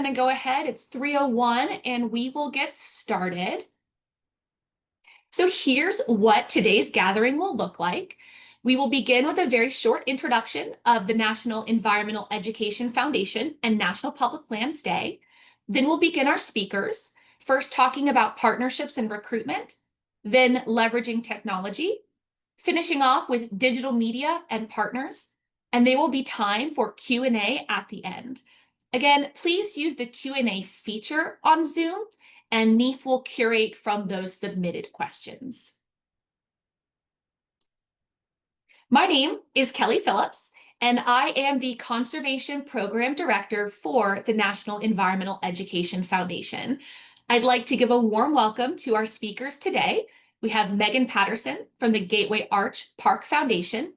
going to go ahead. It's 3:01 and we will get started. So here's what today's gathering will look like. We will begin with a very short introduction of the National Environmental Education Foundation and National Public Lands Day. Then we'll begin our speakers, first talking about partnerships and recruitment, then leveraging technology, finishing off with digital media and partners, and there will be time for Q&A at the end. Again, please use the Q&A feature on Zoom, and NEEF will curate from those submitted questions. My name is Kelly Phillips, and I am the Conservation Program Director for the National Environmental Education Foundation. I'd like to give a warm welcome to our speakers today. We have Megan Patterson from the Gateway Arch Park Foundation,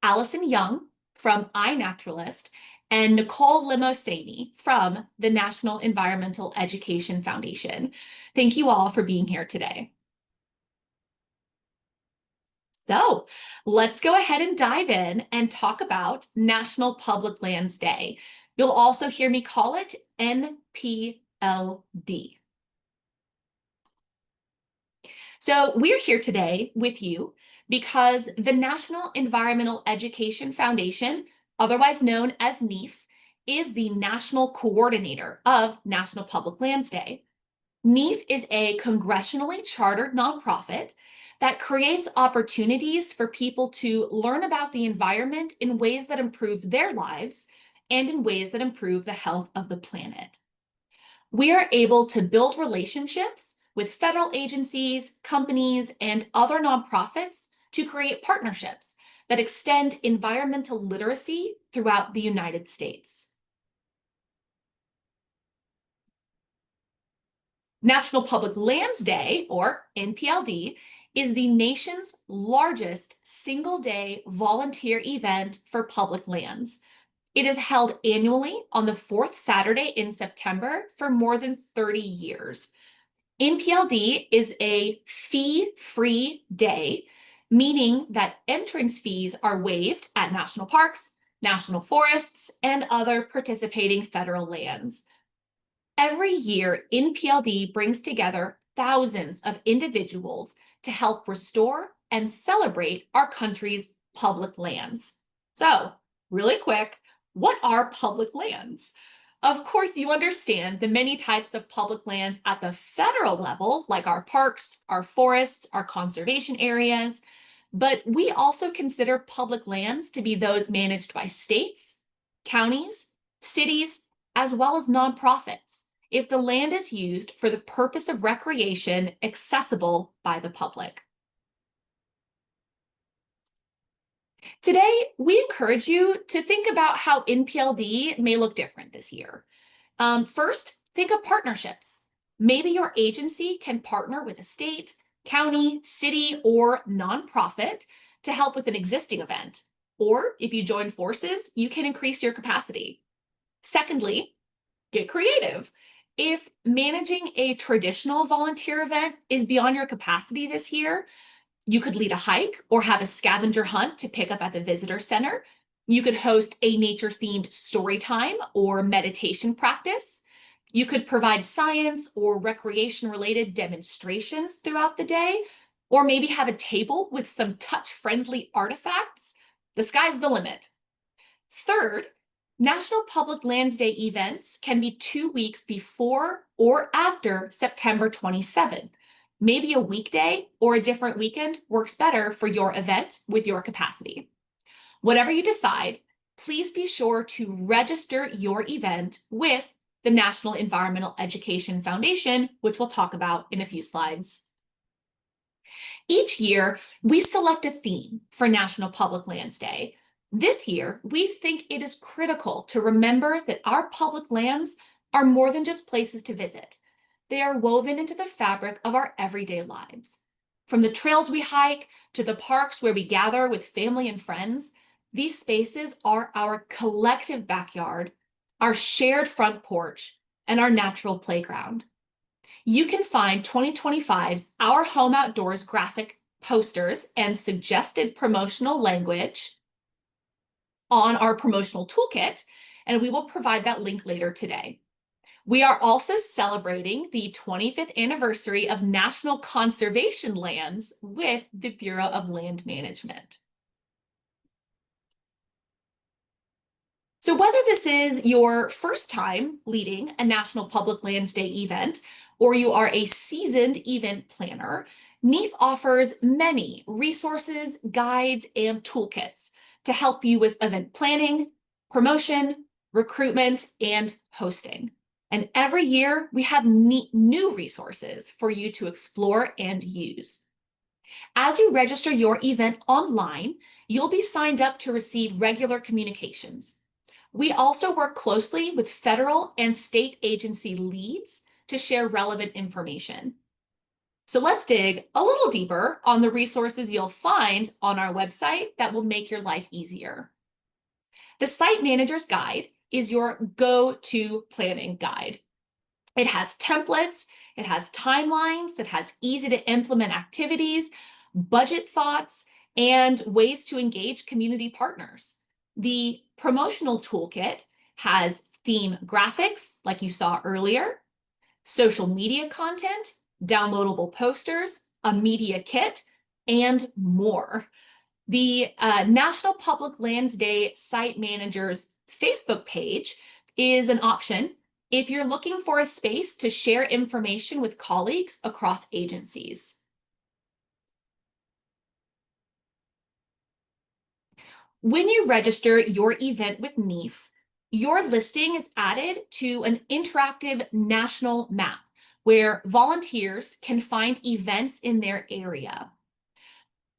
Allison Young from iNaturalist, and Nicole Limosani from the National Environmental Education Foundation. Thank you all for being here today. So let's go ahead and dive in and talk about National Public Lands Day. You'll also hear me call it NPLD. So we're here today with you because the National Environmental Education Foundation, otherwise known as NEEF, is the national coordinator of National Public Lands Day. NEEF is a congressionally chartered nonprofit that creates opportunities for people to learn about the environment in ways that improve their lives and in ways that improve the health of the planet. We are able to build relationships with federal agencies, companies, and other nonprofits to create partnerships that extend environmental literacy throughout the United States. National Public Lands Day, or NPLD, is the nation's largest single-day volunteer event for public lands. It is held annually on the fourth Saturday in September for more than 30 years. NPLD is a fee-free day, meaning that entrance fees are waived at national parks, national forests, and other participating federal lands. Every year, NPLD brings together thousands of individuals to help restore and celebrate our country's public lands. So, really quick, what are public lands? Of course, you understand the many types of public lands at the federal level, like our parks, our forests, our conservation areas, but we also consider public lands to be those managed by states, counties, cities, as well as nonprofits, if the land is used for the purpose of recreation accessible by the public. Today, we encourage you to think about how NPLD may look different this year. First, think of partnerships. Maybe your agency can partner with a state, county, city, or nonprofit to help with an existing event. Or if you join forces, you can increase your capacity. Secondly, get creative. If managing a traditional volunteer event is beyond your capacity this year, you could lead a hike or have a scavenger hunt to pick up at the visitor center. You could host a nature-themed story time or meditation practice. You could provide science or recreation-related demonstrations throughout the day, or maybe have a table with some touch-friendly artifacts. The sky's the limit. Third, National Public Lands Day events can be 2 weeks before or after September 27th. Maybe a weekday or a different weekend works better for your event with your capacity. Whatever you decide, please be sure to register your event with the National Environmental Education Foundation, which we'll talk about in a few slides. Each year, we select a theme for National Public Lands Day. This year, we think it is critical to remember that our public lands are more than just places to visit. They are woven into the fabric of our everyday lives. From the trails we hike to the parks where we gather with family and friends, these spaces are our collective backyard, our shared front porch, and our natural playground. You can find 2025's Our Home Outdoors graphic posters and suggested promotional language on our promotional toolkit, and we will provide that link later today. We are also celebrating the 25th anniversary of National Conservation Lands with the Bureau of Land Management. So whether this is your first time leading a National Public Lands Day event, or you are a seasoned event planner, NEAF offers many resources, guides, and toolkits to help you with event planning, promotion, recruitment, and hosting. And every year, we have new resources for you to explore and use. As you register your event online, you'll be signed up to receive regular communications. We also work closely with federal and state agency leads to share relevant information. So let's dig a little deeper on the resources you'll find on our website that will make your life easier. The Site Manager's Guide is your go-to planning guide. It has templates, it has timelines, it has easy to implement activities, budget thoughts, and ways to engage community partners. The promotional toolkit has theme graphics, like you saw earlier, social media content, downloadable posters, a media kit, and more. The National Public Lands Day Site Manager's Facebook page is an option if you're looking for a space to share information with colleagues across agencies. When you register your event with NEAF, your listing is added to an interactive national map where volunteers can find events in their area.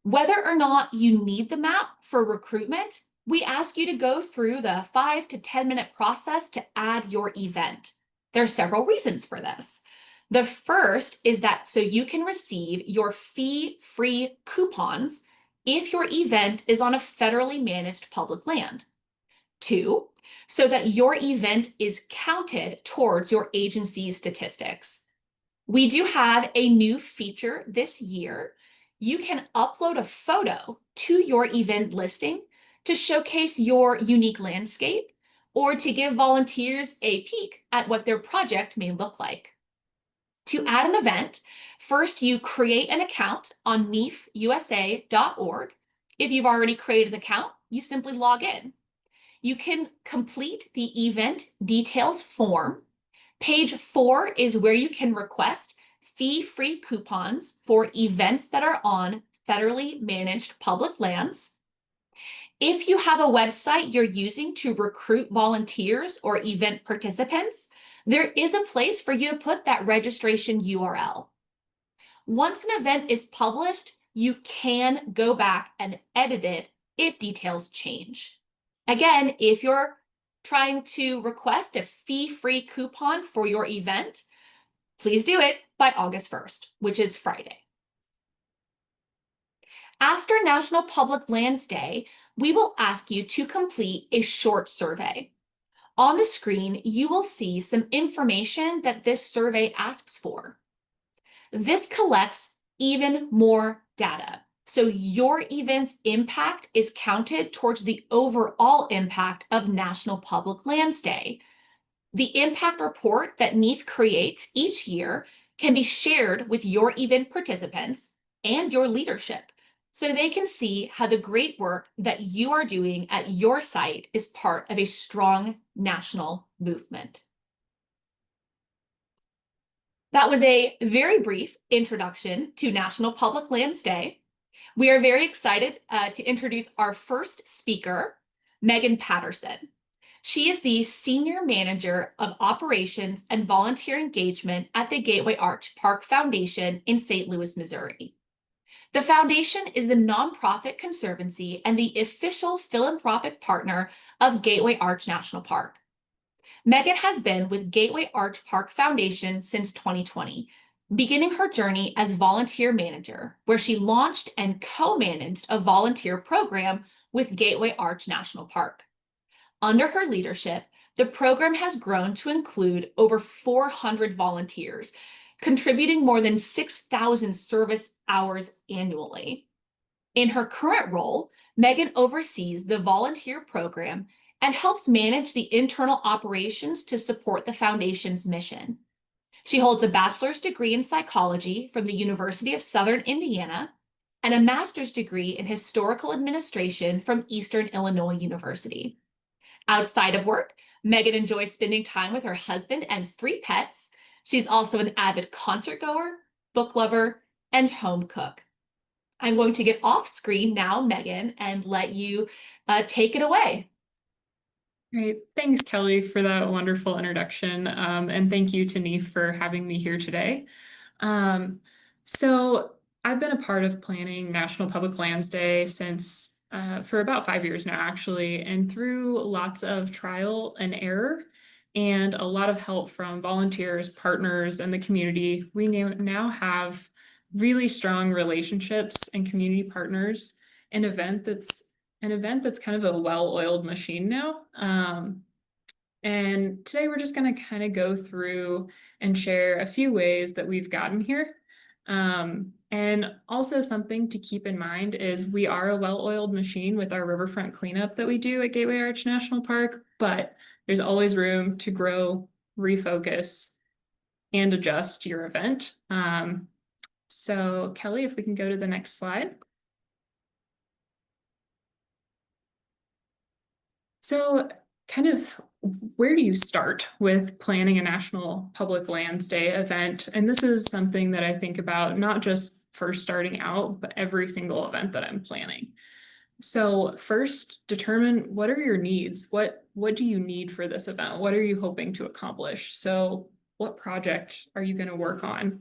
Whether or not you need the map for recruitment, we ask you to go through the 5 to 10-minute process to add your event. There are several reasons for this. The first is that so you can receive your fee-free coupons if your event is on a federally managed public land. 2, so that your event is counted towards your agency's statistics. We do have a new feature this year. You can upload a photo to your event listing to showcase your unique landscape or to give volunteers a peek at what their project may look like. To add an event, first you create an account on neafusa.org. If you've already created an account, you simply log in. You can complete the event details form. Page 4 is where you can request fee-free coupons for events that are on federally managed public lands. If you have a website you're using to recruit volunteers or event participants, there is a place for you to put that registration URL. Once an event is published, you can go back and edit it if details change. Again, if you're trying to request a fee-free coupon for your event, please do it by August 1st, which is Friday. After National Public Lands Day, we will ask you to complete a short survey. On the screen, you will see some information that this survey asks for. This collects even more data, so your event's impact is counted towards the overall impact of National Public Lands Day. The impact report that NEAF creates each year can be shared with your event participants and your leadership, so they can see how the great work that you are doing at your site is part of a strong national movement. That was a very brief introduction to National Public Lands Day. We are very excited to introduce our first speaker, Megan Patterson. She is the Senior Manager of Operations and Volunteer Engagement at the Gateway Arch Park Foundation in St. Louis, Missouri. The foundation is the nonprofit conservancy and the official philanthropic partner of Gateway Arch National Park. Megan has been with Gateway Arch Park Foundation since 2020, beginning her journey as volunteer manager, where she launched and co-managed a volunteer program with Gateway Arch National Park. Under her leadership, the program has grown to include over 400 volunteers, contributing more than 6,000 service hours annually. In her current role, Megan oversees the volunteer program and helps manage the internal operations to support the foundation's mission. She holds a bachelor's degree in psychology from the University of Southern Indiana and a master's degree in historical administration from Eastern Illinois University. Outside of work, Megan enjoys spending time with her husband and 3 pets. She's also an avid concert goer, book lover, and home cook. I'm going to get off screen now, Megan, and let you take it away. Great. Thanks, Kelly, for that wonderful introduction. And thank you to Neef for having me here today. So I've been a part of planning National Public Lands Day since for about 5 years now, actually, and through lots of trial and error and a lot of help from volunteers, partners, and the community, we now have really strong relationships and community partners, an event that's kind of a well-oiled machine now. And today we're just going to kind of go through and share a few ways that we've gotten here. And also something to keep in mind is we are a well-oiled machine with our riverfront cleanup that we do at Gateway Arch National Park, but there's always room to grow, refocus, and adjust your event. So Kelly, if we can go to the next slide. So kind of where do you start with planning a National Public Lands Day event? And this is something that I think about not just for starting out, but every single event that I'm planning. So first, determine what are your needs? What do you need for this event? What are you hoping to accomplish? So what project are you going to work on?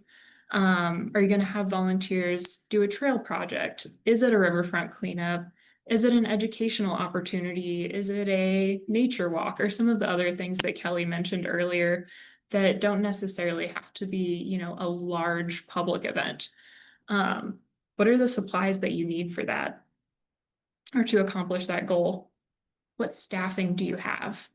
Are you going to have volunteers do a trail project? Is it a riverfront cleanup? Is it an educational opportunity? Is it a nature walk or some of the other things that Kelly mentioned earlier that don't necessarily have to be, a large public event? What are the supplies that you need for that or to accomplish that goal? What staffing do you have?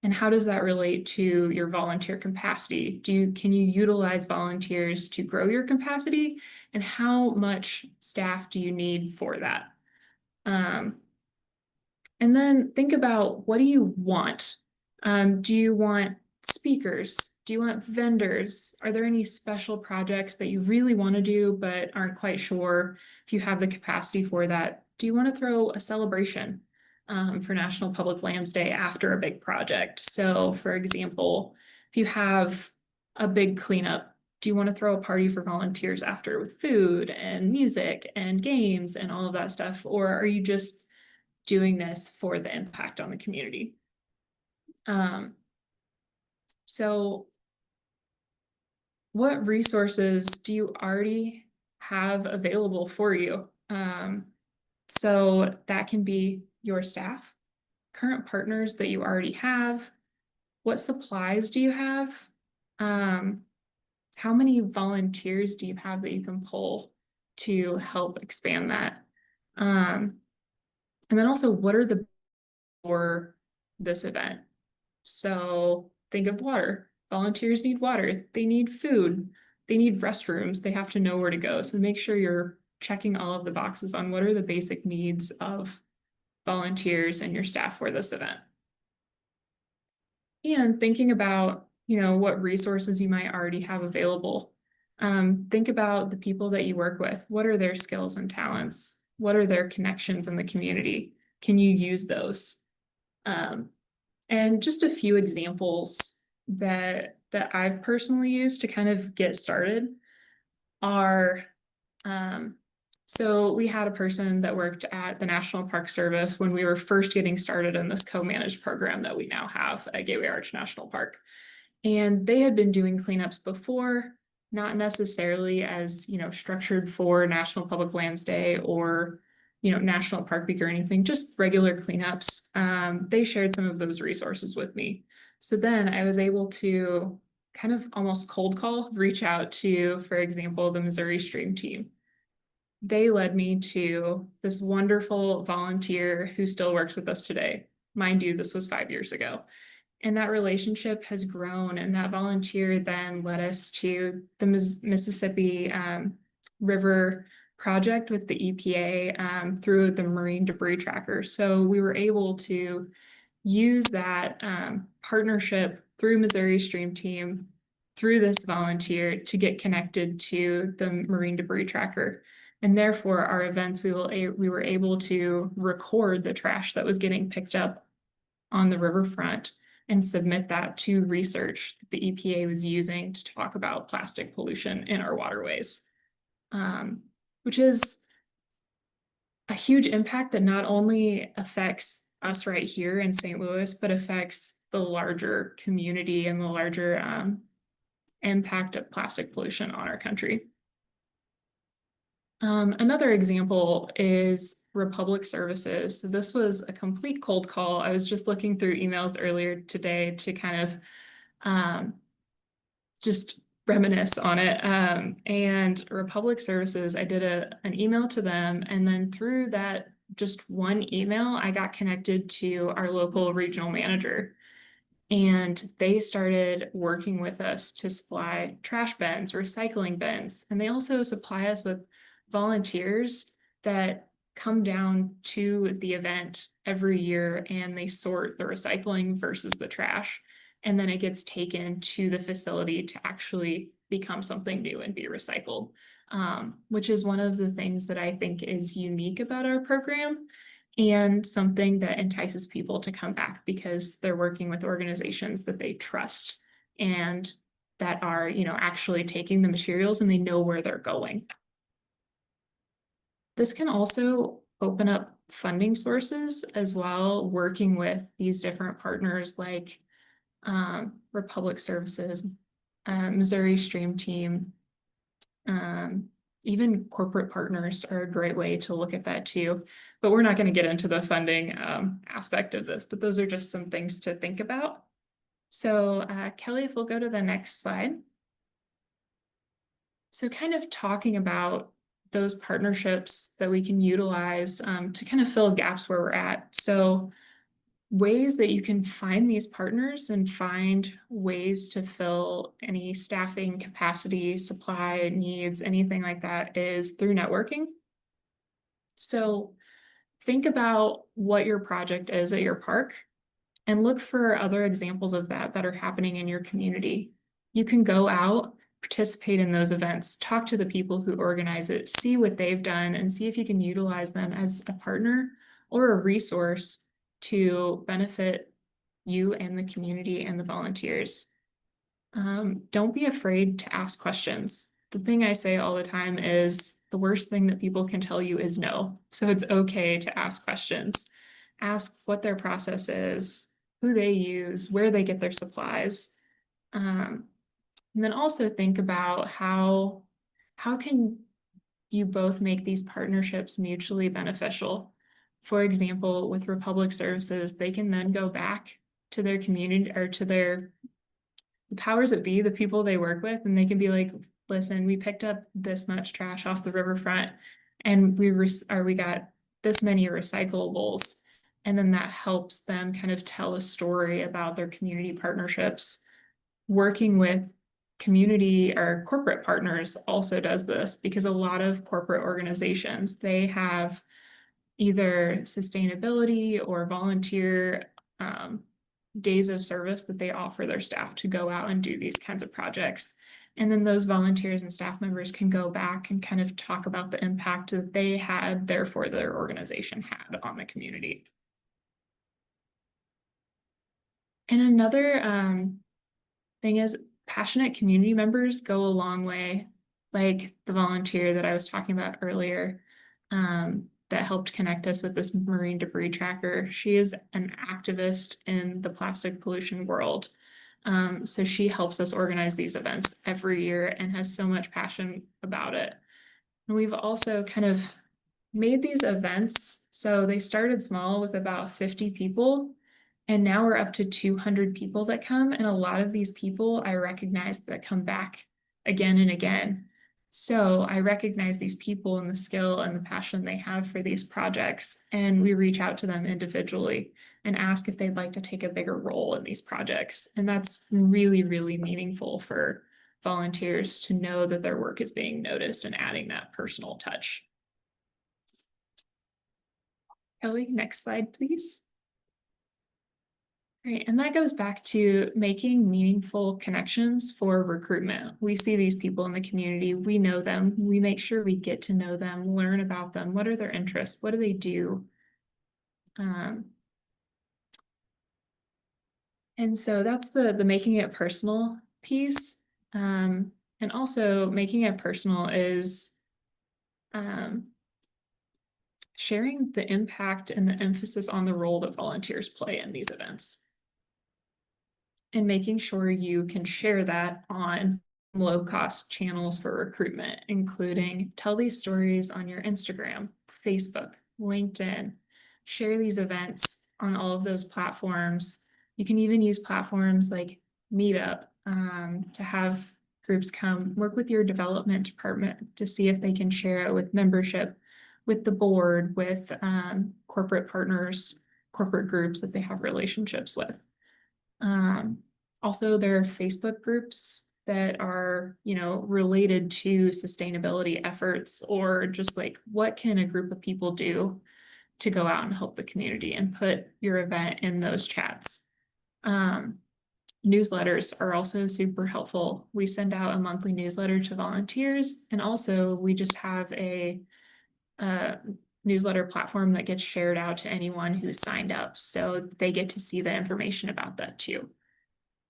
And how does that relate to your volunteer capacity? Can you utilize volunteers to grow your capacity? And how much staff do you need for that? And then think about, what do you want? Do you want speakers? Do you want vendors? Are there any special projects that you really want to do but aren't quite sure if you have the capacity for that? Do you want to throw a celebration for National Public Lands Day after a big project? So for example, if you have a big cleanup, do you want to throw a party for volunteers after with food and music and games and all of that stuff? Or are you just doing this for the impact on the community? So what resources do you already have available for you? So that can be your staff, current partners that you already have. What supplies do you have? How many volunteers do you have that you can pull to help expand that? And then also, what are the for this event? So think of water. Volunteers need water. They need food. They need restrooms. They have to know where to go. So make sure you're checking all of the boxes on what are the basic needs of volunteers and your staff for this event. And thinking about, what resources you might already have available. Think about the people that you work with. What are their skills and talents? What are their connections in the community? Can you use those? And just a few examples that I've personally used to kind of get started are, so we had a person that worked at the National Park Service when we were first getting started in this co-managed program that we now have at Gateway Arch National Park. And they had been doing cleanups before, not necessarily as, structured for National Public Lands Day or, National Park Week or anything, just regular cleanups. They shared some of those resources with me. So then I was able to kind of almost cold call, reach out to, for example, the Missouri Stream team. They led me to this wonderful volunteer who still works with us today. Mind you, this was 5 years ago. And that relationship has grown, and that volunteer then led us to the Mississippi River project with the EPA through the Marine Debris Tracker. So we were able to use that partnership through Missouri Stream Team, through this volunteer to get connected to the marine debris tracker. And therefore, our events, we were able to record the trash that was getting picked up on the riverfront and submit that to research that the EPA was using to talk about plastic pollution in our waterways, which is a huge impact that not only affects us right here in St. Louis, but affects the larger community and the larger impact of plastic pollution on our country. Another example is Republic Services. So this was a complete cold call. I was just looking through emails earlier today to kind of just reminisce on it. And Republic Services, I did an email to them, and then through that just one email, I got connected to our local regional manager. And they started working with us to supply trash bins, recycling bins, and they also supply us with volunteers that come down to the event every year and they sort the recycling versus the trash. And then it gets taken to the facility to actually become something new and be recycled, which is one of the things that I think is unique about our program and something that entices people to come back because they're working with organizations that they trust and that are, actually taking the materials and they know where they're going. This can also open up funding sources as well, working with these different partners like Republic Services, Missouri Stream Team, even corporate partners are a great way to look at that too. But we're not going to get into the funding aspect of this, but those are just some things to think about. So Kelly, if we'll go to the next slide. So kind of talking about those partnerships that we can utilize to kind of fill gaps where we're at. So ways that you can find these partners and find ways to fill any staffing capacity, supply needs, anything like that is through networking. So think about what your project is at your park and look for other examples of that that are happening in your community. You can go out, participate in those events, talk to the people who organize it, see what they've done, and see if you can utilize them as a partner or a resource to benefit you and the community and the volunteers. Don't be afraid to ask questions. The thing I say all the time is the worst thing that people can tell you is no. So it's okay to ask questions. Ask what their process is, who they use, where they get their supplies. And then also think about how can you both make these partnerships mutually beneficial. For example, with Republic Services, they can then go back to their community or to the powers that be, the people they work with, and they can be like, listen, we picked up this much trash off the riverfront and we got this many recyclables. And then that helps them kind of tell a story about their community partnerships. Working with community or corporate partners also does this because a lot of corporate organizations, they have either sustainability or volunteer days of service that they offer their staff to go out and do these kinds of projects. And then those volunteers and staff members can go back and kind of talk about the impact that they had, therefore their organization had on the community. And another thing is passionate community members go a long way, like the volunteer that I was talking about earlier that helped connect us with this marine debris tracker. She is an activist in the plastic pollution world. So she helps us organize these events every year and has so much passion about it. And we've also kind of made these events. So they started small with about 50 people. And now we're up to 200 people that come. And a lot of these people I recognize that come back again and again. So I recognize these people and the skill and the passion they have for these projects. And we reach out to them individually and ask if they'd like to take a bigger role in these projects. And that's really, really meaningful for volunteers to know that their work is being noticed and adding that personal touch. Kelly, next slide, please. Right, and that goes back to making meaningful connections for recruitment. We see these people in the community, we know them, we make sure we get to know them, learn about them. What are their interests? What do they do? Um, and so that's the making it personal piece. And also making it personal is um, sharing the impact and the emphasis on the role that volunteers play in these events. And making sure you can share that on low-cost channels for recruitment, including tell these stories on your Instagram, Facebook, LinkedIn, share these events on all of those platforms. You can even use platforms like Meetup to have groups come work with your development department to see if they can share it with membership, with the board, with corporate partners, corporate groups that they have relationships with. Also, there are Facebook groups that are, related to sustainability efforts, or just like what can a group of people do to go out and help the community, and put your event in those chats. Newsletters are also super helpful. We send out a monthly newsletter to volunteers, and also we just have a newsletter platform that gets shared out to anyone who's signed up, so they get to see the information about that too.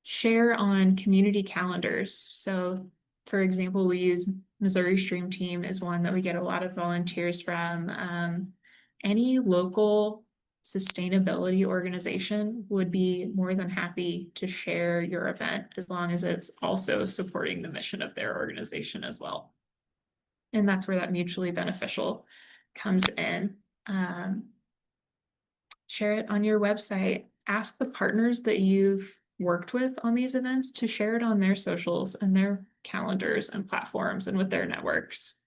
Share on community calendars. So, for example, we use Missouri Stream Team is one that we get a lot of volunteers from. Any local sustainability organization would be more than happy to share your event, as long as it's also supporting the mission of their organization as well. And that's where that mutually beneficial comes in. Share it on your website. Ask the partners that you've worked with on these events to share it on their socials and their calendars and platforms and with their networks.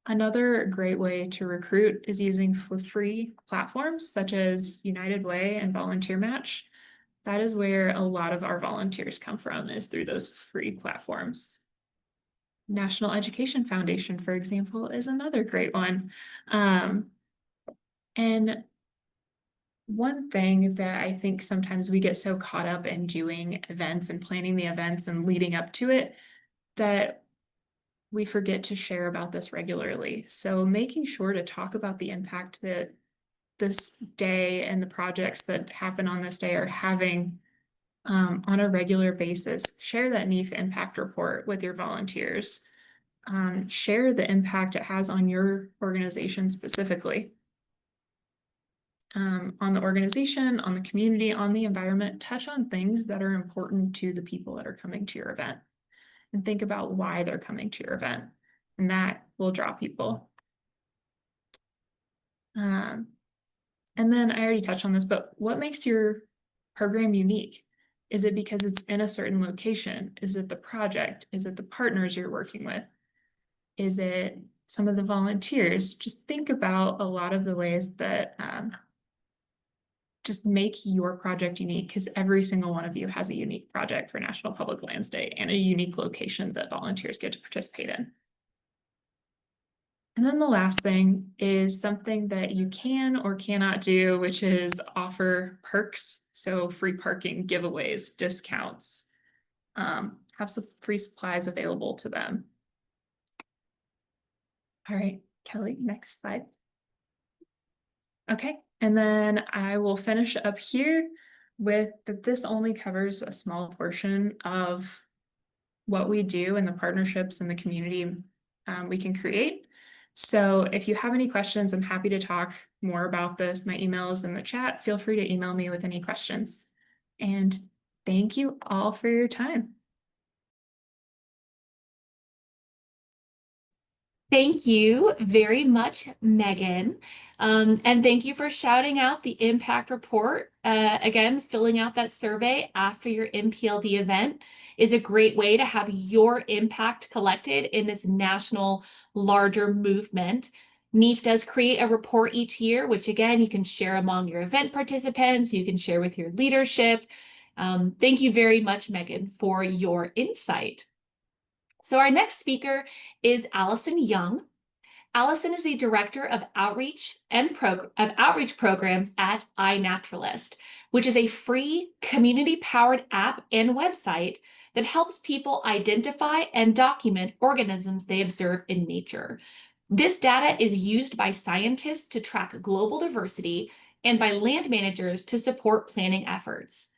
Another great way to recruit is using free platforms such as United Way and Volunteer Match. That is where a lot of our volunteers come from, is through those free platforms. National Education Foundation, for example, is another great one. And one thing that I think sometimes we get so caught up in doing events and planning the events and leading up to it, that we forget to share about this regularly. So making sure to talk about the impact that this day and the projects that happen on this day are having on a regular basis. Share that NEEF impact report with your volunteers. Share the impact it has on your organization specifically. On the organization, on the community, on the environment. Touch on things that are important to the people that are coming to your event, and think about why they're coming to your event, and that will draw people. And then I already touched on this, but what makes your program unique? Is it because it's in a certain location? Is it the project? Is it the partners you're working with? Is it some of the volunteers? Just think about a lot of the ways that just make your project unique, because every single one of you has a unique project for National Public Lands Day and a unique location that volunteers get to participate in. And then the last thing is something that you can or cannot do, which is offer perks. So free parking, giveaways, discounts, have some free supplies available to them. All right, Kelly, next slide. Okay, and then I will finish up here with that this only covers a small portion of what we do and the partnerships and the community we can create. So if you have any questions, I'm happy to talk more about this. My email is in the chat. Feel free to email me with any questions. And thank you all for your time. Thank you very much, Megan. And thank you for shouting out the impact report. Again, filling out that survey after your NPLD event is a great way to have your impact collected in this national larger movement. NEEF does create a report each year, which again, you can share among your event participants, you can share with your leadership. Thank you very much, Megan, for your insight. So our next speaker is Allison Young. Allison is the Director of Outreach and Outreach Programs at iNaturalist. which is a free community-powered app and website that helps people identify and document organisms they observe in nature. This data is used by scientists to track global diversity and by land managers to support planning efforts.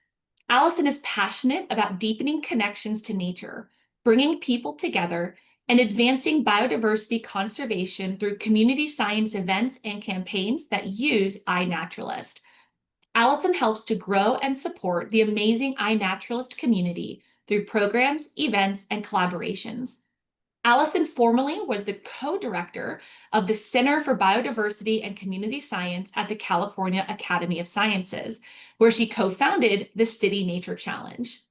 Allison is passionate about deepening connections to nature, bringing people together, and advancing biodiversity conservation through community science events and campaigns that use iNaturalist. Allison helps to grow and support the amazing iNaturalist community through programs, events, and collaborations. Allison formerly was the co-director of the Center for Biodiversity and Community Science at the California Academy of Sciences, where she co-founded the City Nature Challenge.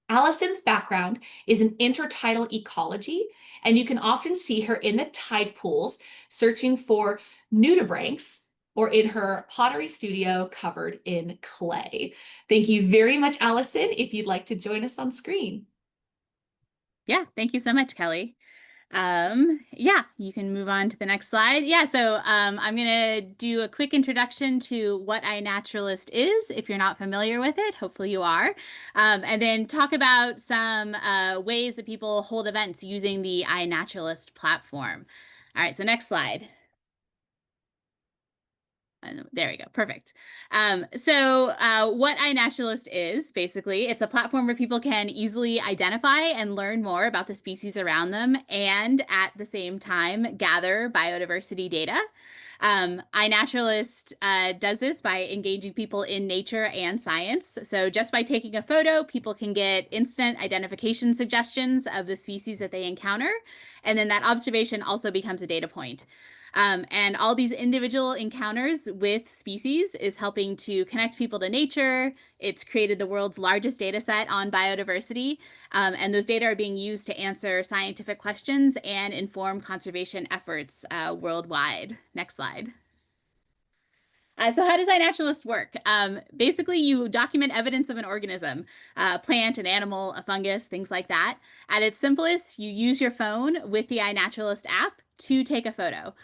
Allison's background is in intertidal ecology, and you can often see her in the tide pools searching for nudibranchs or in her pottery studio covered in clay. Thank you very much, Allison, if you'd like to join us on screen. Yeah, thank you so much, Kelly. Yeah, you can move on to the next slide. Yeah, so I'm going to do a quick introduction to what iNaturalist is, if you're not familiar with it. Hopefully you are. And then talk about some ways that people hold events using the iNaturalist platform. All right, so next slide. There we go. Perfect. What iNaturalist is, basically, it's a platform where people can easily identify and learn more about the species around them and at the same time gather biodiversity data. iNaturalist does this by engaging people in nature and science. So just by taking a photo, people can get instant identification suggestions of the species that they encounter. And then that observation also becomes a data point. And all these individual encounters with species is helping to connect people to nature. It's created the world's largest data set on biodiversity. And those data are being used to answer scientific questions and inform conservation efforts worldwide. Next slide. So how does iNaturalist work? Basically, you document evidence of an organism, a plant, an animal, a fungus, things like that. At its simplest, you use your phone with the iNaturalist app to take a photo.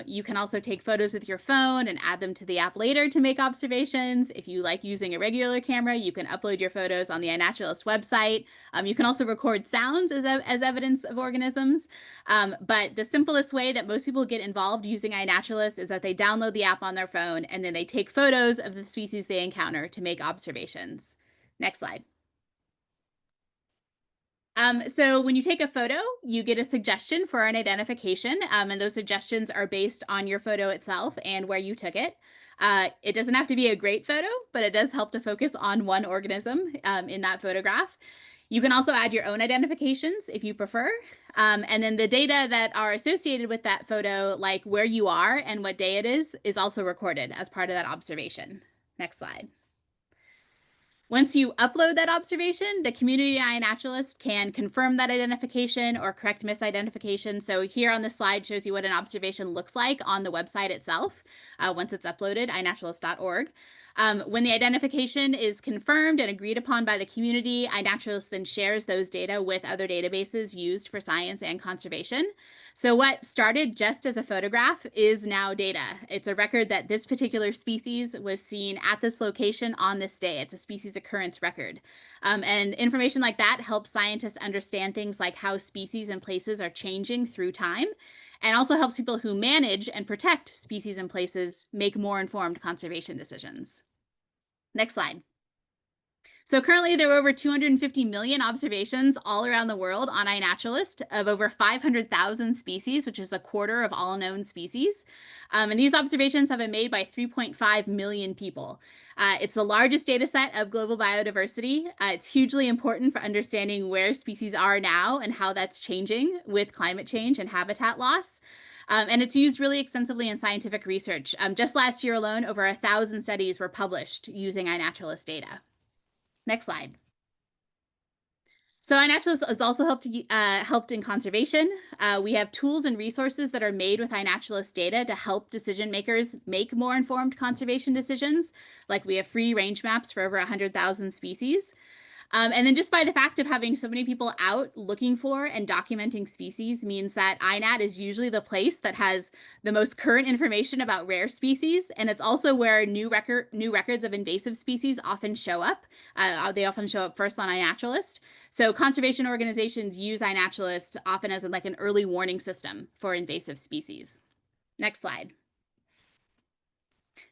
You can also take photos with your phone and add them to the app later to make observations. If you like using a regular camera, you can upload your photos on the iNaturalist website. You can also record sounds as evidence of organisms. But the simplest way that most people get involved using iNaturalist is that they download the app on their phone and then they take photos of the species they encounter to make observations. Next slide. So when you take a photo, you get a suggestion for an identification, and those suggestions are based on your photo itself and where you took it. It doesn't have to be a great photo, but it does help to focus on one organism in that photograph. You can also add your own identifications if you prefer. And then the data that are associated with that photo, like where you are and what day it is also recorded as part of that observation. Next slide. Once you upload that observation, the community iNaturalist can confirm that identification or correct misidentification. So here on the slide shows you what an observation looks like on the website itself once it's uploaded, iNaturalist.org. When the identification is confirmed and agreed upon by the community, iNaturalist then shares those data with other databases used for science and conservation. So what started just as a photograph is now data. It's a record that this particular species was seen at this location on this day. It's a species occurrence record. And information like that helps scientists understand things like how species and places are changing through time, and also helps people who manage and protect species and places make more informed conservation decisions. Next slide. So currently there are over 250 million observations all around the world on iNaturalist of over 500,000 species, which is a quarter of all known species. And these observations have been made by 3.5 million people. It's the largest data set of global biodiversity. It's hugely important for understanding where species are now and how that's changing with climate change and habitat loss. And it's used really extensively in scientific research. Just last year alone, over 1,000 studies were published using iNaturalist data. Next slide. So iNaturalist has also helped in conservation. We have tools and resources that are made with iNaturalist data to help decision makers make more informed conservation decisions. Like we have free range maps for over 100,000 species. And then just by the fact of having so many people out looking for and documenting species means that INAT is usually the place that has the most current information about rare species. And it's also where new records of invasive species often show up. They often show up first on iNaturalist. So conservation organizations use iNaturalist often as like an early warning system for invasive species. Next slide.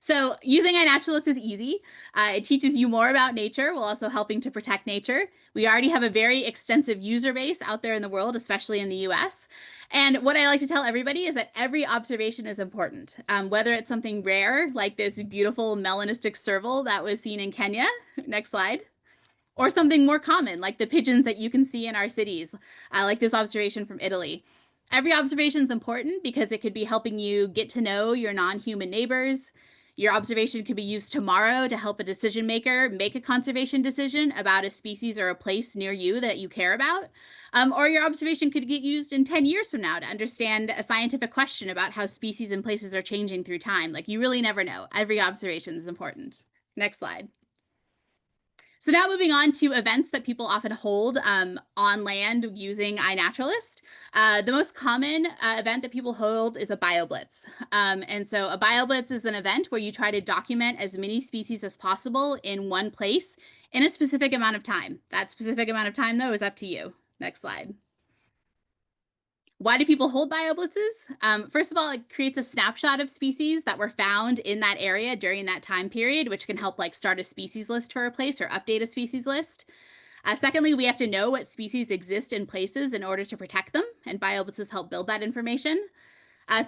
So using iNaturalist is easy. It teaches you more about nature while also helping to protect nature. We already have a very extensive user base out there in the world, especially in the US. And what I like to tell everybody is that every observation is important, whether it's something rare, like this beautiful melanistic serval that was seen in Kenya. Next slide. Or something more common, like the pigeons that you can see in our cities, like this observation from Italy. Every observation is important because it could be helping you get to know your non-human neighbors. Your observation could be used tomorrow to help a decision maker make a conservation decision about a species or a place near you that you care about. Or your observation could get used in 10 years from now to understand a scientific question about how species and places are changing through time. Like, you really never know. Every observation is important. Next slide. So now moving on to events that people often hold on land using iNaturalist. The most common event that people hold is a BioBlitz. And so a BioBlitz is an event where you try to document as many species as possible in one place in a specific amount of time. That specific amount of time, though, is up to you. Next slide. Why do people hold BioBlitzes? First of all, it creates a snapshot of species that were found in that area during that time period, which can help like start a species list for a place or update a species list. Secondly, we have to know what species exist in places in order to protect them, and BioBlitzes help build that information.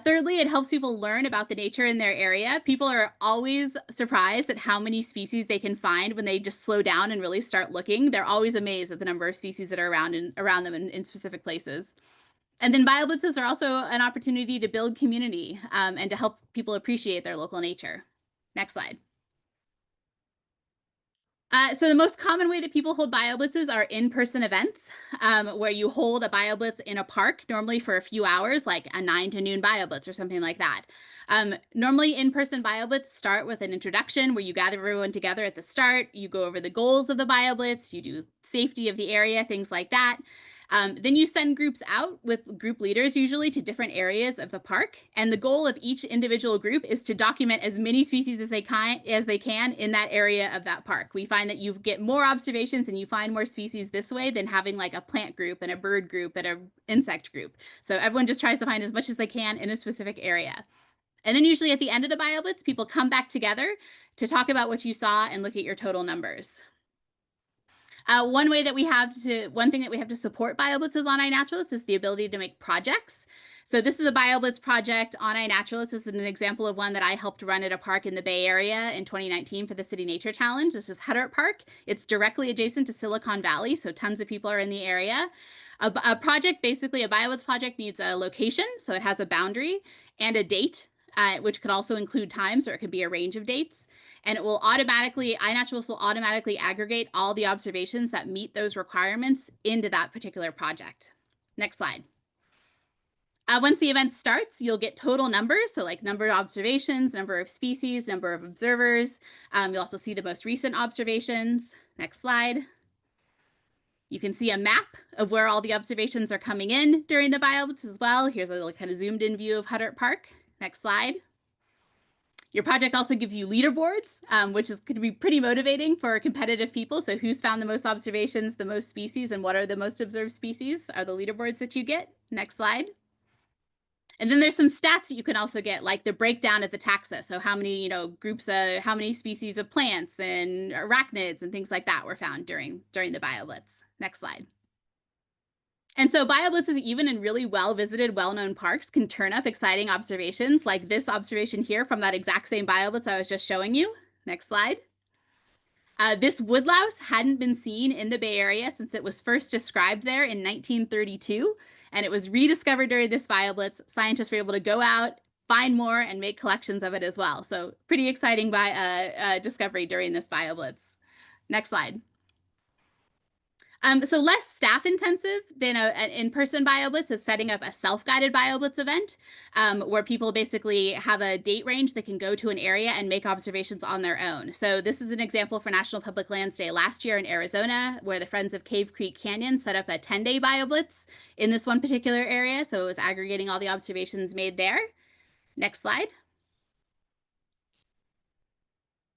Thirdly, it helps people learn about the nature in their area. People are always surprised at how many species they can find when they just slow down and really start looking. They're always amazed at the number of species that are around them in specific places. And then BioBlitzes are also an opportunity to build community and to help people appreciate their local nature. Next slide. So the most common way that people hold BioBlitzes are in-person events where you hold a BioBlitz in a park, normally for a few hours, like a 9 to noon BioBlitz or something like that. Normally in-person BioBlitz start with an introduction where you gather everyone together at the start, you go over the goals of the BioBlitz, you do safety of the area, things like that. Then you send groups out with group leaders usually to different areas of the park. And the goal of each individual group is to document as many species as they can in that area of that park. We find that you get more observations and you find more species this way than having like a plant group and a bird group and an insect group. So everyone just tries to find as much as they can in a specific area. And then usually at the end of the BioBlitz, people come back together to talk about what you saw and look at your total numbers. One thing that we have to support BioBlitzes on iNaturalist is the ability to make projects. So this is a BioBlitz project on iNaturalist. This is an example of one that I helped run at a park in the Bay Area in 2019 for the City Nature Challenge. This is Huddart Park. It's directly adjacent to Silicon Valley, so tons of people are in the area. A project, basically a BioBlitz project, needs a location, so it has a boundary, and a date, which could also include times, or it could be a range of dates. And it will iNaturalist will automatically aggregate all the observations that meet those requirements into that particular project. Next slide. Once the event starts, you'll get total numbers, so like number of observations, number of species, number of observers. You'll also see the most recent observations. Next slide. You can see a map of where all the observations are coming in during the BioBlitz as well. Here's a little kind of zoomed in view of Huddart Park. Next slide. Your project also gives you leaderboards, which is going to be pretty motivating for competitive people. So who's found the most observations, the most species, and what are the most observed species are the leaderboards that you get. Next slide. And then there's some stats that you can also get, like the breakdown of the taxa. So how many, groups, how many species of plants and arachnids and things like that were found during the BioBlitz. Next slide. And so BioBlitzes, even in really well-visited, well-known parks, can turn up exciting observations like this observation here from that exact same BioBlitz I was just showing you. Next slide. This woodlouse hadn't been seen in the Bay Area since it was first described there in 1932, and it was rediscovered during this BioBlitz. Scientists were able to go out, find more, and make collections of it as well. So pretty exciting discovery during this BioBlitz. Next slide. So less staff intensive than an in-person BioBlitz is setting up a self-guided BioBlitz event, where people basically have a date range that can go to an area and make observations on their own. So this is an example for National Public Lands Day last year in Arizona, where the Friends of Cave Creek Canyon set up a 10-day BioBlitz in this one particular area. So it was aggregating all the observations made there. Next slide.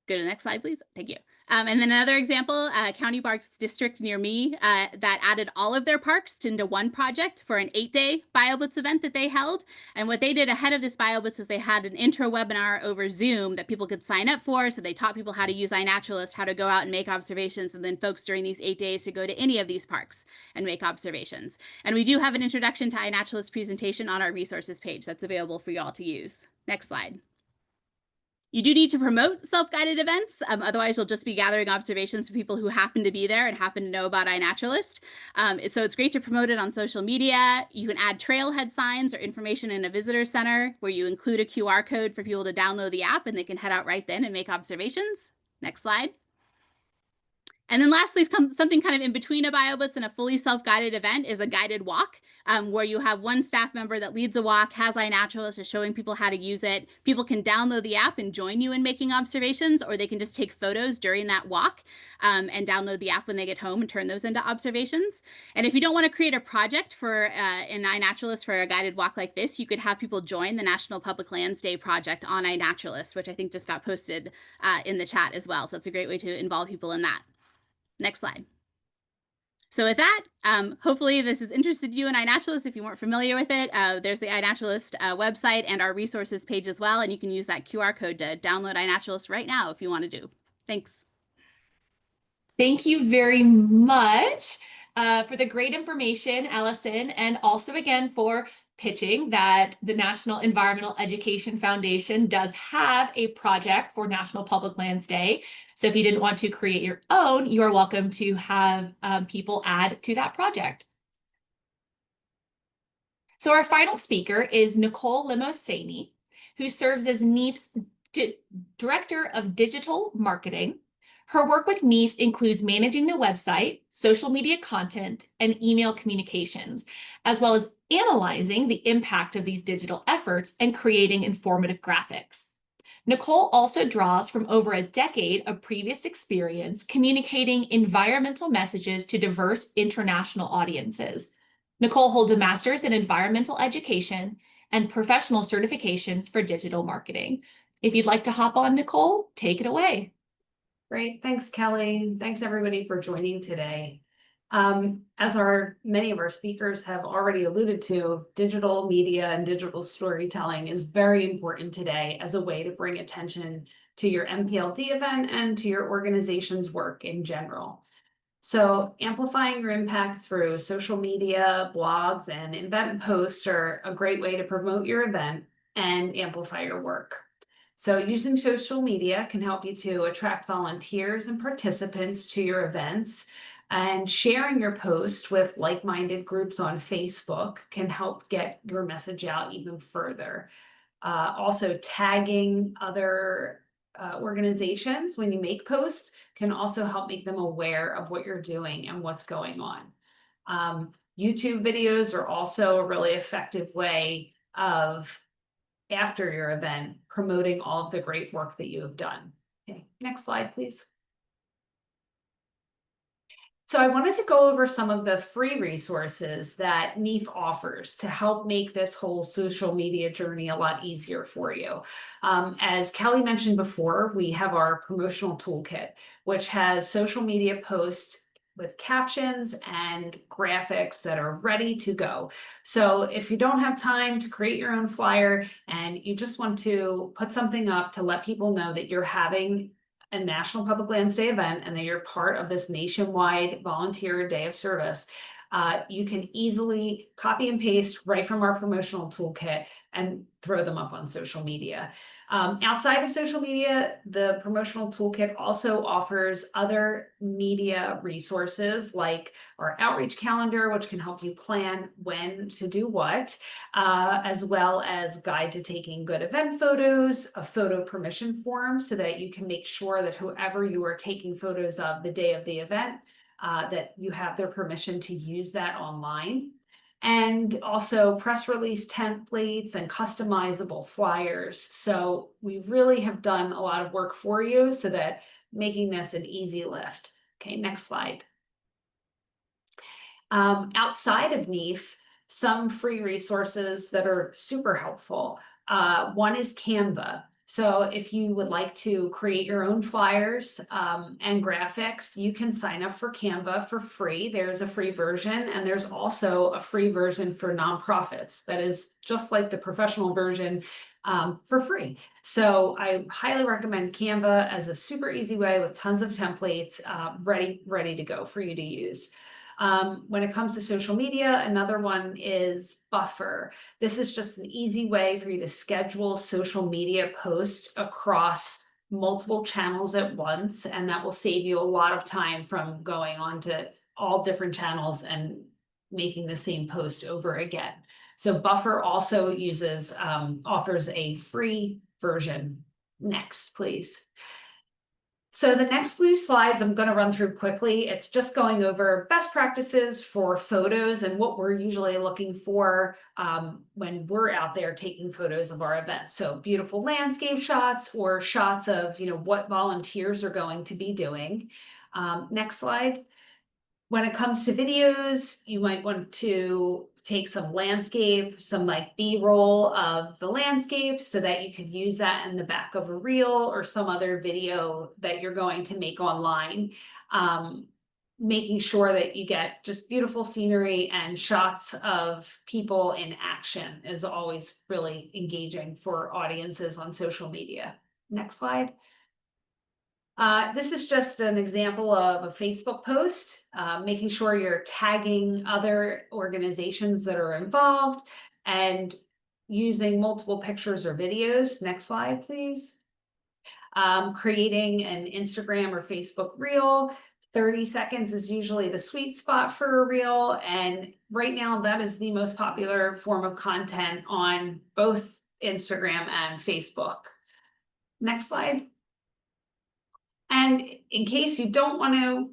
Go to the next slide, please. Thank you. And then another example, County Parks District near me that added all of their parks into one project for an 8-day BioBlitz event that they held. And what they did ahead of this BioBlitz is they had an intro webinar over Zoom that people could sign up for. So they taught people how to use iNaturalist, how to go out and make observations, and then folks during these 8 days to go to any of these parks and make observations. And we do have an introduction to iNaturalist presentation on our resources page that's available for you all to use. Next slide. You do need to promote self-guided events, otherwise you'll just be gathering observations for people who happen to be there and happen to know about iNaturalist. So it's great to promote it on social media. You can add trailhead signs or information in a visitor center where you include a QR code for people to download the app and they can head out right then and make observations. Next slide. And then lastly, something kind of in between a BioBlitz and a fully self-guided event is a guided walk, where you have one staff member that leads a walk, has iNaturalist, is showing people how to use it. People can download the app and join you in making observations, or they can just take photos during that walk and download the app when they get home and turn those into observations. And if you don't want to create a project for in iNaturalist for a guided walk like this, you could have people join the National Public Lands Day project on iNaturalist, which I think just got posted in the chat as well. So it's a great way to involve people in that. Next slide. So with that, hopefully this has interested you in iNaturalist. If you weren't familiar with it, there's the iNaturalist website and our resources page as well. And you can use that QR code to download iNaturalist right now if you want to do. Thanks. Thank you very much for the great information, Allison, and also again for pitching that the National Environmental Education Foundation does have a project for National Public Lands Day. So if you didn't want to create your own, you are welcome to have people add to that project. So our final speaker is Nicole Limosani, who serves as NEEF's Director of Digital Marketing. Her work with NEEF includes managing the website, social media content, and email communications, as well as analyzing the impact of these digital efforts and creating informative graphics. Nicole also draws from over a decade of previous experience communicating environmental messages to diverse international audiences. Nicole holds a master's in environmental education and professional certifications for digital marketing. If you'd like to hop on, Nicole, take it away. Great. Thanks, Kelly. Thanks, everybody, for joining today. As many of our speakers have already alluded to, digital media and digital storytelling is very important today as a way to bring attention to your NPLD event and to your organization's work in general. So amplifying your impact through social media, blogs, and event posts are a great way to promote your event and amplify your work. So using social media can help you to attract volunteers and participants to your events, and sharing your post with like-minded groups on Facebook can help get your message out even further. Also, tagging other organizations when you make posts can also help make them aware of what you're doing and what's going on. YouTube videos are also a really effective way of, after your event, promoting all of the great work that you have done. Okay, next slide, please. So I wanted to go over some of the free resources that NEEF offers to help make this whole social media journey a lot easier for you. As Kelly mentioned before, we have our promotional toolkit, which has social media posts with captions and graphics that are ready to go. So if you don't have time to create your own flyer and you just want to put something up to let people know that you're having a National Public Lands Day event and that you're part of this nationwide volunteer day of service, you can easily copy and paste right from our promotional toolkit and throw them up on social media. Outside of social media, the promotional toolkit also offers other media resources like our outreach calendar, which can help you plan when to do what, as well as guide to taking good event photos, a photo permission form so that you can make sure that whoever you are taking photos of the day of the event that you have their permission to use that online. And also press release templates and customizable flyers. So we really have done a lot of work for you so that making this an easy lift. Okay, next slide. Outside of NEAF, some free resources that are super helpful. One is Canva. So if you would like to create your own flyers and graphics, you can sign up for Canva for free. There's a free version, and there's also a free version for nonprofits that is just like the professional version for free. So I highly recommend Canva as a super easy way with tons of templates ready to go for you to use. When it comes to social media, another one is Buffer. This is just an easy way for you to schedule social media posts across multiple channels at once, and that will save you a lot of time from going on to all different channels and making the same post over again. So Buffer also offers a free version. Next, please. So the next few slides I'm going to run through quickly. It's just going over best practices for photos and what we're usually looking for when we're out there taking photos of our events. So beautiful landscape shots or shots of, what volunteers are going to be doing. Next slide. When it comes to videos, you might want to take some landscape, some like B-roll of the landscape so that you could use that in the back of a reel or some other video that you're going to make online. Making sure that you get just beautiful scenery and shots of people in action is always really engaging for audiences on social media. Next slide. This is just an example of a Facebook post, making sure you're tagging other organizations that are involved and using multiple pictures or videos. Next slide, please. Creating an Instagram or Facebook reel. 30 seconds is usually the sweet spot for a reel. And right now that is the most popular form of content on both Instagram and Facebook. Next slide. And in case you don't want to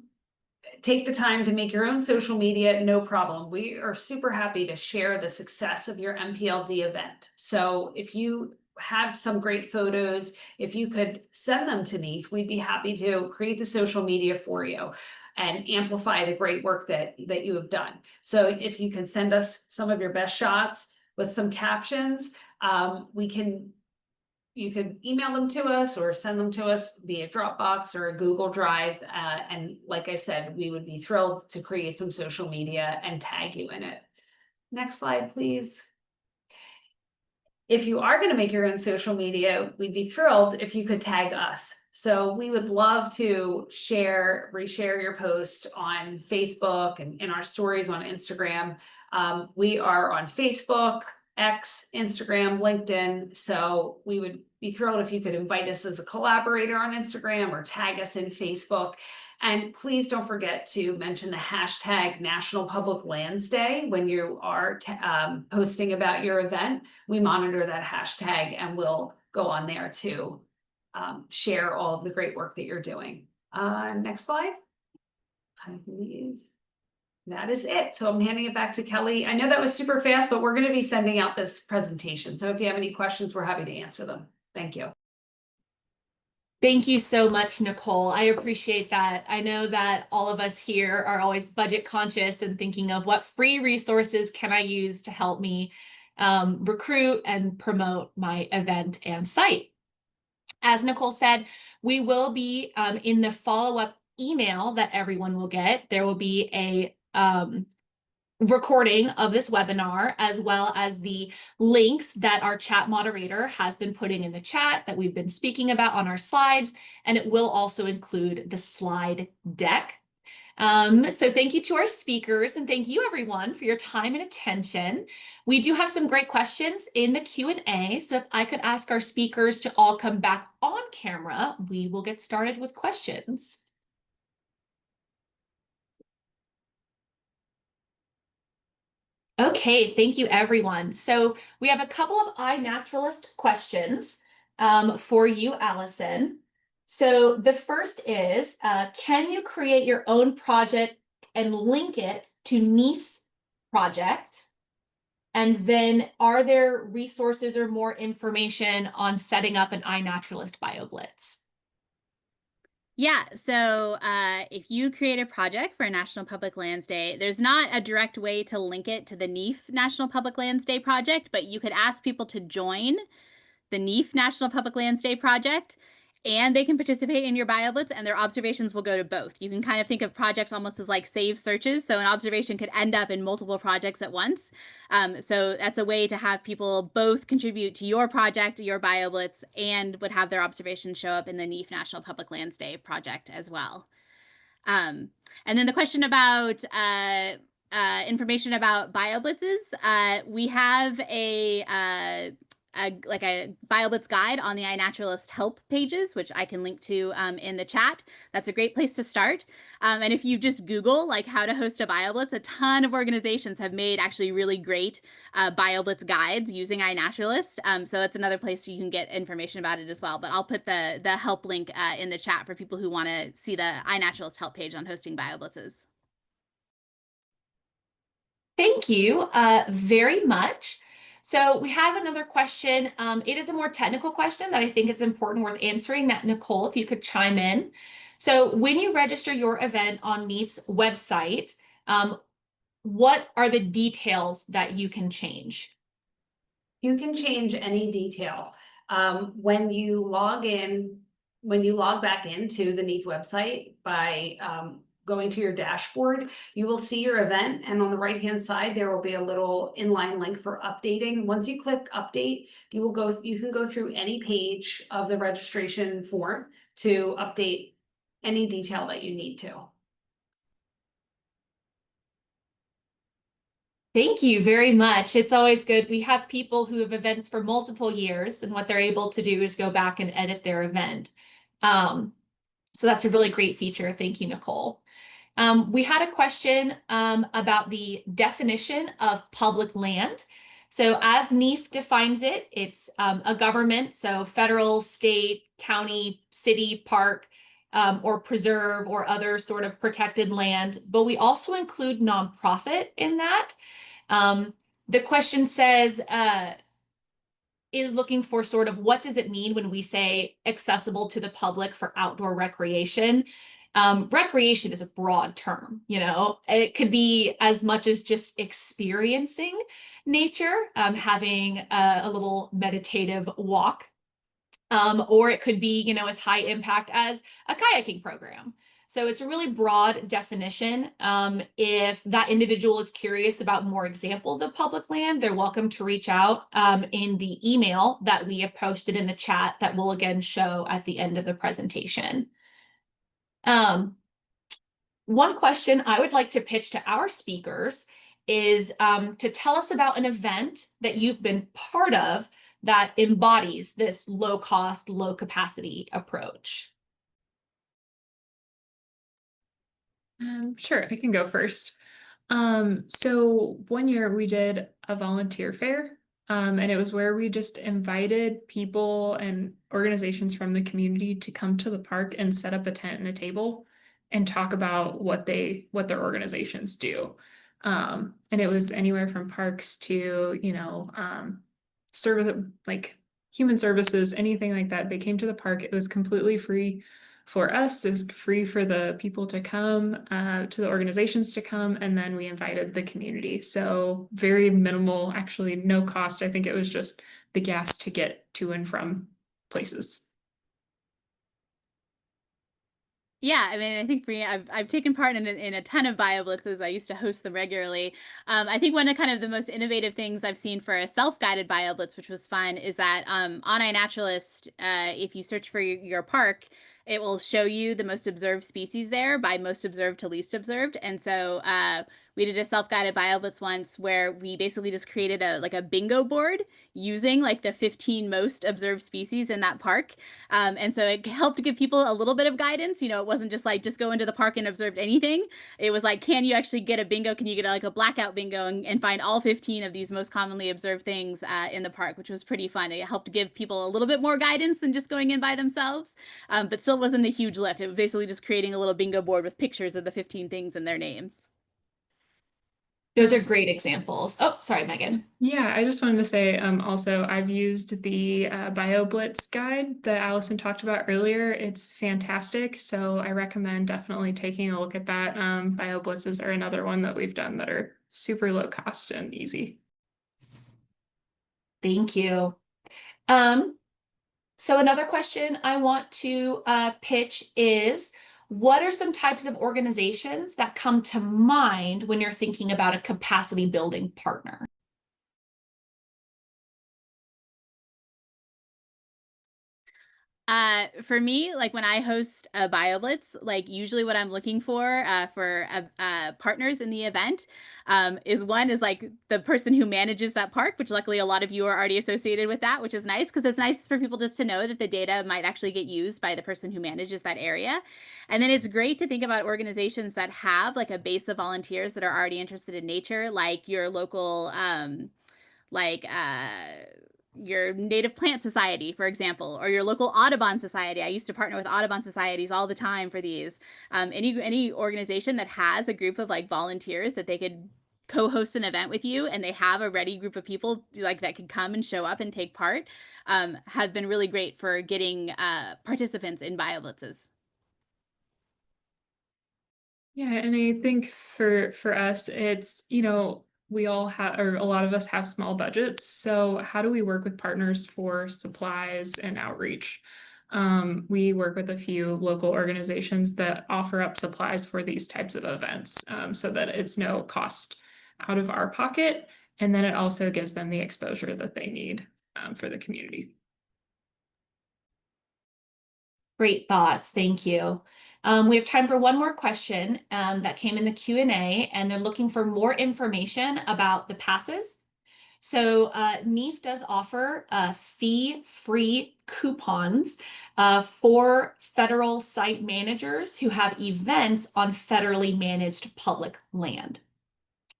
take the time to make your own social media, no problem. We are super happy to share the success of your NPLD event. So if you have some great photos, if you could send them to NEAF, we'd be happy to create the social media for you and amplify the great work that you have done. So if you can send us some of your best shots with some captions, you could email them to us or send them to us via Dropbox or a Google Drive. And like I said, we would be thrilled to create some social media and tag you in it. Next slide, please. If you are going to make your own social media, we'd be thrilled if you could tag us. So we would love to reshare your post on Facebook and in our stories on Instagram. We are on Facebook, X, Instagram, LinkedIn. So we would be thrilled if you could invite us as a collaborator on Instagram or tag us in Facebook. And please don't forget to mention the hashtag National Public Lands Day when you are posting about your event. We monitor that hashtag and we'll go on there to share all of the great work that you're doing. Next slide. I believe that is it. So I'm handing it back to Kelly. I know that was super fast, but we're going to be sending out this presentation. So if you have any questions, we're happy to answer them. Thank you. Thank you so much, Nicole. I appreciate that. I know that all of us here are always budget conscious and thinking of what free resources can I use to help me recruit and promote my event and site. As Nicole said, we will be in the follow-up email that everyone will get. There will be a recording of this webinar, as well as the links that our chat moderator has been putting in the chat that we've been speaking about on our slides, and it will also include the slide deck. So thank you to our speakers, and thank you everyone for your time and attention. We do have some great questions in the Q&A, so if I could ask our speakers to all come back on camera, we will get started with questions. Okay, thank you everyone. So we have a couple of iNaturalist questions for you, Allison. So the first is, can you create your own project and link it to NEIF's project? And then are there resources or more information on setting up an iNaturalist BioBlitz? Yeah, so if you create a project for National Public Lands Day, there's not a direct way to link it to the NEIF National Public Lands Day project, but you could ask people to join the NEIF National Public Lands Day project, and they can participate in your BioBlitz, and their observations will go to both. You can kind of think of projects almost as like saved searches, so an observation could end up in multiple projects at once. So that's a way to have people both contribute to your project, your BioBlitz, and would have their observations show up in the NEIF National Public Lands Day project as well. And then the question about information about BioBlitzes, we have a BioBlitz guide on the iNaturalist help pages, which I can link to in the chat. That's a great place to start. And if you just Google like how to host a BioBlitz, a ton of organizations have made actually really great BioBlitz guides using iNaturalist. So that's another place you can get information about it as well. But I'll put the help link in the chat for people who want to see the iNaturalist help page on hosting BioBlitzes. Thank you very much. So we have another question. It is a more technical question that I think it's important worth answering, that Nicole, if you could chime in. So when you register your event on NEIF's website, what are the details that you can change? You can change any detail. When you log back into the NEIF website by going to your dashboard, you will see your event, and on the right-hand side, there will be a little inline link for updating. Once you click update, you can go through any page of the registration form to update any detail that you need to. Thank you very much. It's always good. We have people who have events for multiple years, and what they're able to do is go back and edit their event. So that's a really great feature. Thank you, Nicole. We had a question about the definition of public land. So as NEIF defines it, it's a government, so federal, state, county, city, park, or preserve or other sort of protected land. But we also include nonprofit in that. The question says, is looking for sort of what does it mean when we say accessible to the public for outdoor recreation? Recreation is a broad term, you know, it could be as much as just experiencing nature, having a little meditative walk, or it could be, you know, as high impact as a kayaking program. So it's a really broad definition. If that individual is curious about more examples of public land, they're welcome to reach out in the email that we have posted in the chat that will again show at the end of the presentation. One question I would like to pitch to our speakers is to tell us about an event that you've been part of that embodies this low cost, low capacity approach. Sure, I can go first. So one year we did a volunteer fair, and it was where we just invited people and organizations from the community to come to the park and set up a tent and a table and talk about what their organizations do. And it was anywhere from parks to, you know, service, like human services, anything like that. They came to the park. It was completely free for us. It was free for the people to come, to the organizations to come, and then we invited the community. So very minimal, actually no cost. I think it was just the gas to get to and from places. Yeah, I mean, I think for me, I've taken part in a ton of BioBlitzes. I used to host them regularly. I think one of kind of the most innovative things I've seen for a self-guided BioBlitz, which was fun, is that on iNaturalist, if you search for your park, it will show you the most observed species there by most observed to least observed. And so We did a self-guided BioBlitz once where we basically just created a bingo board using like the 15 most observed species in that park. And so it helped give people a little bit of guidance. It wasn't just like, just go into the park and observe anything. It was like, can you actually get a bingo? Can you get like a blackout bingo and find all 15 of these most commonly observed things in the park, which was pretty fun. It helped give people a little bit more guidance than just going in by themselves, but still wasn't a huge lift. It was basically just creating a little bingo board with pictures of the 15 things and their names. Those are great examples. Oh, sorry, Megan. Yeah, I just wanted to say also I've used the BioBlitz guide that Allison talked about earlier. It's fantastic. So I recommend definitely taking a look at that. BioBlitzes are another one that we've done that are super low cost and easy. Thank you. So another question I want to pitch is, what are some types of organizations that come to mind when you're thinking about a capacity building partner? For me, like when I host a BioBlitz, like usually what I'm looking for partners in the event is like the person who manages that park, which luckily a lot of you are already associated with that, which is nice because it's nice for people just to know that the data might actually get used by the person who manages that area. And then it's great to think about organizations that have like a base of volunteers that are already interested in nature, like your local like your native plant society, for example, or your local Audubon society. I used to partner with Audubon societies all the time for these. Any organization that has a group of like volunteers that they could co-host an event with you and they have a ready group of people like that could come and show up and take part have been really great for getting participants in BioBlitzes. Yeah, and I think for us, it's, we all have, or a lot of us have small budgets. So how do we work with partners for supplies and outreach? We work with a few local organizations that offer up supplies for these types of events, so that it's no cost out of our pocket. And then it also gives them the exposure that they need, for the community. Great thoughts. Thank you. We have time for one more question that came in the Q&A, and they're looking for more information about the passes. So NEAF does offer fee-free coupons for federal site managers who have events on federally managed public land.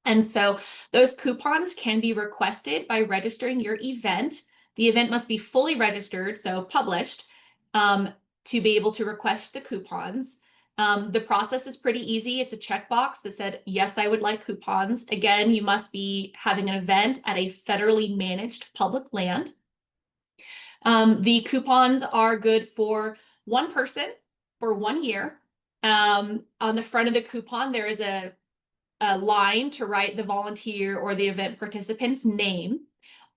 And so those coupons can be requested by registering your event. The event must be fully registered, so published, to be able to request the coupons. The process is pretty easy. It's a checkbox that said, yes, I would like coupons. Again, you must be having an event at a federally managed public land. The coupons are good for one person for 1 year. On the front of the coupon, there is a line to write the volunteer or the event participant's name.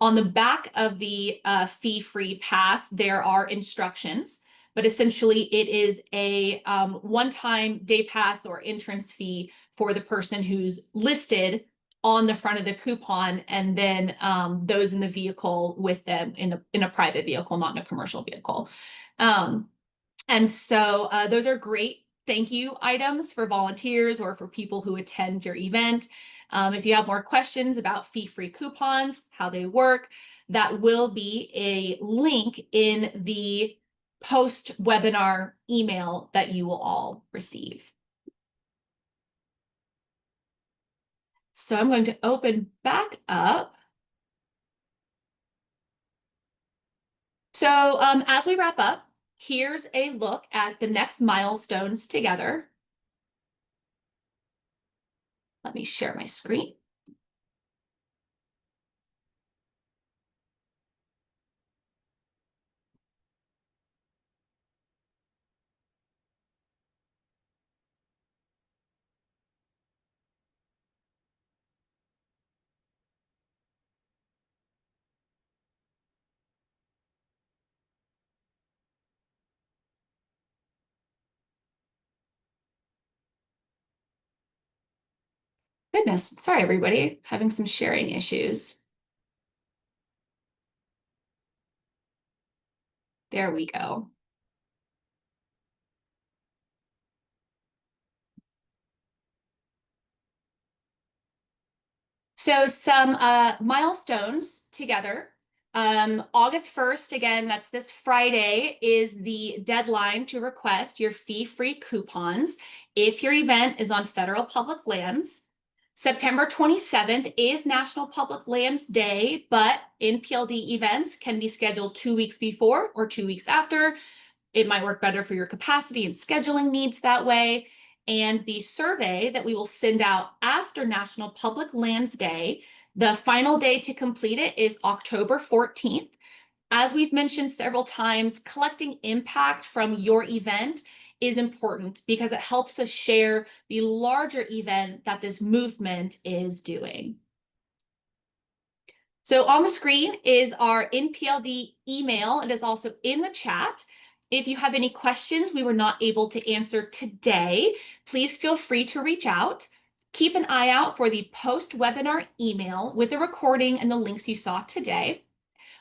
On the back of the fee-free pass, there are instructions, but essentially it is a one-time day pass or entrance fee for the person who's listed on the front of the coupon, and then those in the vehicle with them in a private vehicle, not in a commercial vehicle. And so those are great thank you items for volunteers or for people who attend your event. If you have more questions about fee-free coupons, how they work, that will be a link in the post-webinar email that you will all receive. So I'm going to open back up. So as we wrap up, here's a look at the next milestones together. Let me share my screen. Goodness, sorry everybody, having some sharing issues. There we go. So some milestones together. August 1st, again, that's this Friday, is the deadline to request your fee-free coupons if your event is on federal public lands. September 27th is National Public Lands Day, but NPLD events can be scheduled 2 weeks before or 2 weeks after. It might work better for your capacity and scheduling needs that way. And the survey that we will send out after National Public Lands Day, the final day to complete it is October 14th. As we've mentioned several times, collecting impact from your event is important because it helps us share the larger event that this movement is doing. So on the screen is our NPLD email. It is also in the chat. If you have any questions we were not able to answer today, please feel free to reach out. Keep an eye out for the post-webinar email with the recording and the links you saw today.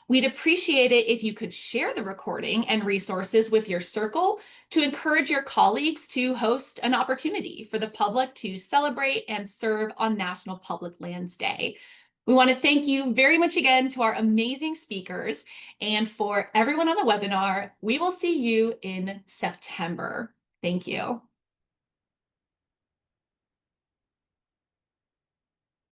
We'd appreciate it if you could share the recording and resources with your circle to encourage your colleagues to host an opportunity for the public to celebrate and serve on National Public Lands Day. We want to thank you very much again to our amazing speakers, and for everyone on the webinar, we will see you in September. Thank you.